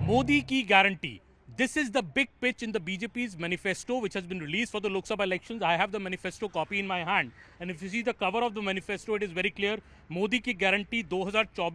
Modi ki guarantee. This is the big pitch in the BJP's manifesto, which has been released for the Lok Sabha elections. I have the manifesto copy in my hand. And if you see the cover of the manifesto, it is very clear. Modi ki guarantee 2024.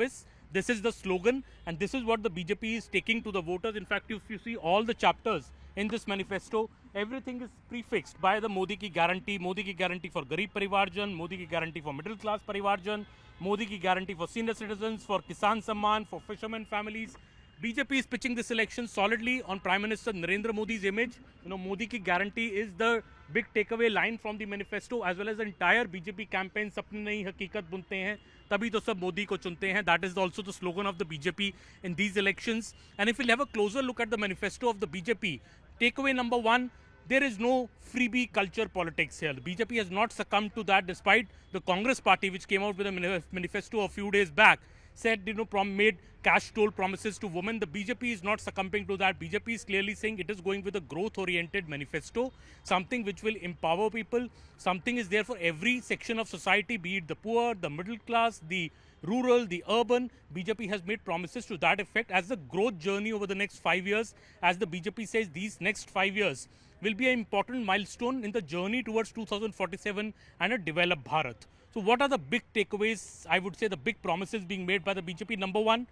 This is the slogan. And this is what the BJP is taking to the voters. In fact, if you see all the chapters in this manifesto, everything is prefixed by the Modi ki guarantee for Garib Parivarjan, Modi ki guarantee for middle class Parivarjan, Modi ki guarantee for senior citizens, for Kisan Samman, for fishermen families. BJP is pitching this election solidly on Prime Minister Narendra Modi's image. Modi ki guarantee is the big takeaway line from the manifesto, as well as the entire BJP campaign. Sapne nahi hakikat bunte hain, tabhi to sab Modi ko chunte hain. That is also the slogan of the BJP in these elections. And if we'll have a closer look at the manifesto of the BJP, takeaway number one, there is no freebie culture politics here. The BJP has not succumbed to that, despite the Congress party, which came out with a manifesto a few days back, said, made cash toll promises to women. The BJP is not succumbing to that. BJP is clearly saying it is going with a growth-oriented manifesto, something which will empower people. Something is there for every section of society, be it the poor, the middle class, the rural, the urban. BJP has made promises to that effect as the growth journey over the next 5 years. As the BJP says, these next 5 years will be an important milestone in the journey towards 2047 and a developed Bharat. So what are the big takeaways, I would say the big promises being made by the BJP? Number one,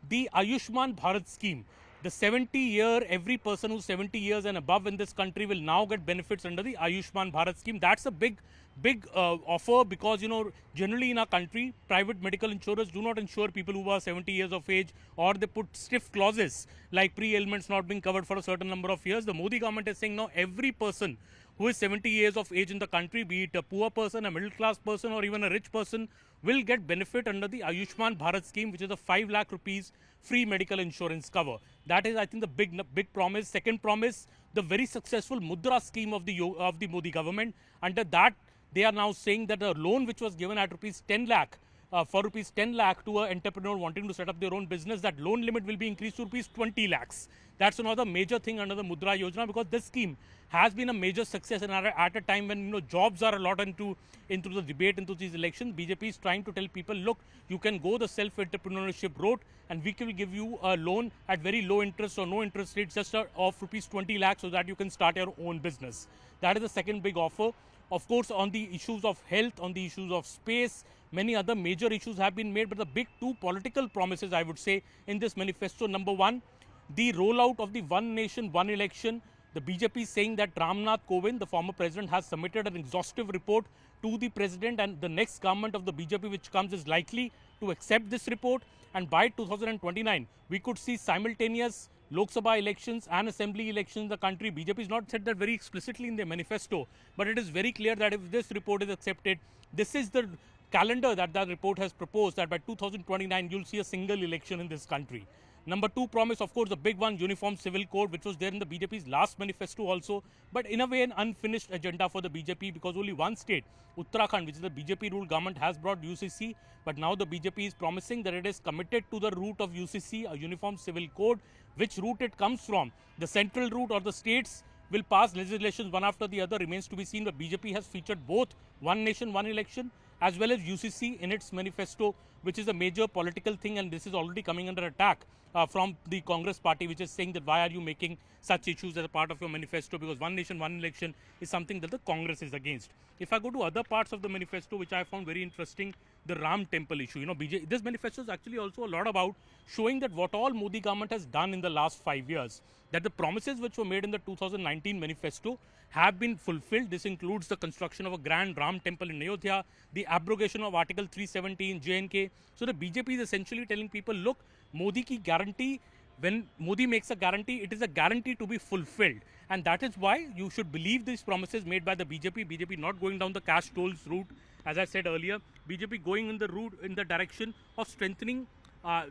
the Ayushman Bharat scheme. The 70-year, every person who's 70 years and above in this country will now get benefits under the Ayushman Bharat scheme. That's a big offer because, generally in our country, private medical insurers do not insure people who are 70 years of age, or they put stiff clauses like pre-ailments not being covered for a certain number of years. The Modi government is saying now every person who is 70 years of age in the country, be it a poor person, a middle class person, or even a rich person, will get benefit under the Ayushman Bharat scheme, which is a 5 lakh rupees free medical insurance cover. That is, I think, the big promise. Second promise, the very successful Mudra scheme of the Modi government. Under that, they are now saying that a loan which was given at rupees 10 lakh, for rupees 10 lakh to an entrepreneur wanting to set up their own business, that loan limit will be increased to rupees 20 lakhs. That's another major thing under the Mudra Yojana, because this scheme has been a major success, and at a time when jobs are a lot into the debate, into these elections, BJP is trying to tell people, look, you can go the self-entrepreneurship route, and we will give you a loan at very low interest or no interest rate, just of rupees 20 lakhs, so that you can start your own business. That is the second big offer. Of course, on the issues of health, on the issues of space, many other major issues have been made, but the big two political promises, I would say, in this manifesto. Number one, the rollout of the one nation, one election. The BJP is saying that Ramnath Kovind, the former president, has submitted an exhaustive report to the president, and the next government of the BJP which comes is likely to accept this report. And by 2029, we could see simultaneous Lok Sabha elections and assembly elections in the country. BJP has not said that very explicitly in their manifesto, but it is very clear that if this report is accepted, this is the calendar that report has proposed, that by 2029 you'll see a single election in this country. Number two promise, of course, the big one, Uniform Civil Code, which was there in the BJP's last manifesto also, but in a way an unfinished agenda for the BJP, because only one state, Uttarakhand, which is the BJP-ruled government, has brought UCC, but now the BJP is promising that it is committed to the route of UCC, a Uniform Civil Code. Which route it comes from, the central route or the states will pass legislations one after the other, remains to be seen, but BJP has featured both one nation, one election, as well as UCC in its manifesto, which is a major political thing, and this is already coming under attack from the Congress party, which is saying that why are you making such issues as a part of your manifesto, because one nation, one election is something that the Congress is against. If I go to other parts of the manifesto, which I found very interesting, the Ram temple issue. This manifesto is actually also a lot about showing that what all Modi government has done in the last 5 years, that the promises which were made in the 2019 manifesto have been fulfilled. This includes the construction of a grand Ram temple in Ayodhya, the abrogation of Article 370 in J&K. So the BJP is essentially telling people, look, Modi ki guarantee, when Modi makes a guarantee, it is a guarantee to be fulfilled. And that is why you should believe these promises made by the BJP. BJP not going down the cash tolls route, as I said earlier. BJP going in the direction of strengthening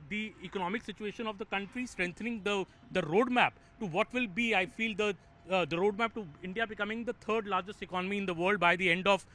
the economic situation of the country, strengthening the roadmap to what will be, I feel, the roadmap to India becoming the third largest economy in the world by the end of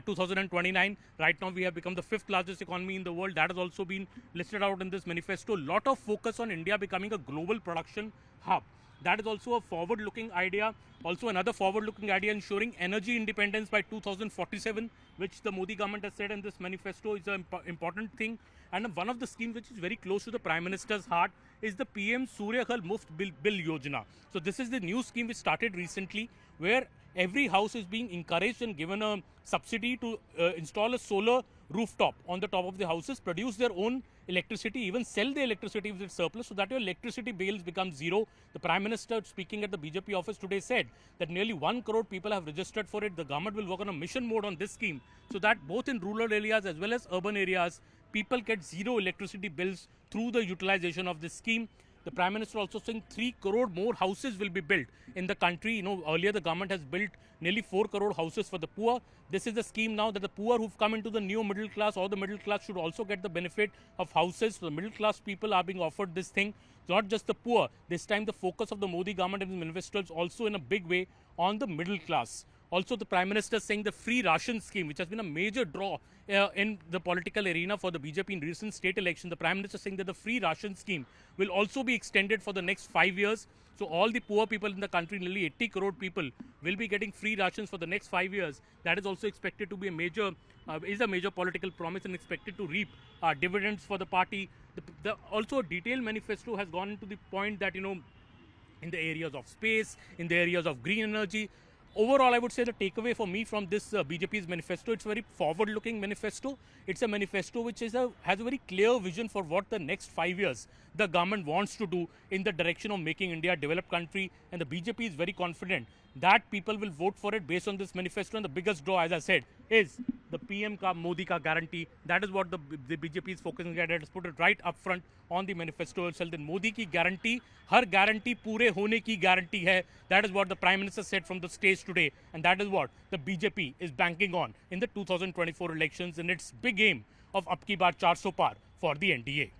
2029. Right now, we have become the fifth largest economy in the world. That has also been listed out in this manifesto. Lot of focus on India becoming a global production hub. That is also a forward-looking idea. Also, another forward-looking idea, ensuring energy independence by 2047, which the Modi government has said in this manifesto is an important thing. And one of the schemes which is very close to the Prime Minister's heart is the PM Surya Ghar Muft Bill Yojana. So this is the new scheme which started recently, where every house is being encouraged and given a subsidy to install a solar rooftop on the top of the houses, produce their own electricity, even sell the electricity with its surplus, so that your electricity bills become zero. The Prime Minister, speaking at the BJP office today, said that nearly 1 crore people have registered for it. The government will work on a mission mode on this scheme, so that both in rural areas as well as urban areas, people get zero electricity bills through the utilization of this scheme. The Prime Minister also saying 3 crore more houses will be built in the country. You know, earlier the government has built nearly 4 crore houses for the poor. This is the scheme now that the poor who've come into the new middle class or the middle class should also get the benefit of houses. So the middle class people are being offered this thing. It's not just the poor. This time the focus of the Modi government and the manifesto is also in a big way on the middle class. Also, the Prime Minister saying the free ration scheme, which has been a major draw in the political arena for the BJP in recent state elections. The Prime Minister saying that the free ration scheme will also be extended for the next 5 years. So all the poor people in the country, nearly 80 crore people, will be getting free rations for the next 5 years. That is also expected to be a major political promise and expected to reap dividends for the party. Also, a detailed manifesto has gone into the point that, you know, in the areas of space, in the areas of green energy. Overall, I would say the takeaway for me from this BJP's manifesto, it's a very forward-looking manifesto. It's a manifesto which has a very clear vision for what the next 5 years the government wants to do in the direction of making India a developed country. And the BJP is very confident that people will vote for it based on this manifesto. And the biggest draw, as I said, is the PM ka Modi ka guarantee. That is what the BJP is focusing at. It has put it right up front on the manifesto itself. Then Modi ki guarantee, har guarantee pure hone ki guarantee hai. That is what the Prime Minister said from the stage today. And that is what the BJP is banking on in the 2024 elections. And its big aim of Ab Ki Baar 400 Par for the NDA.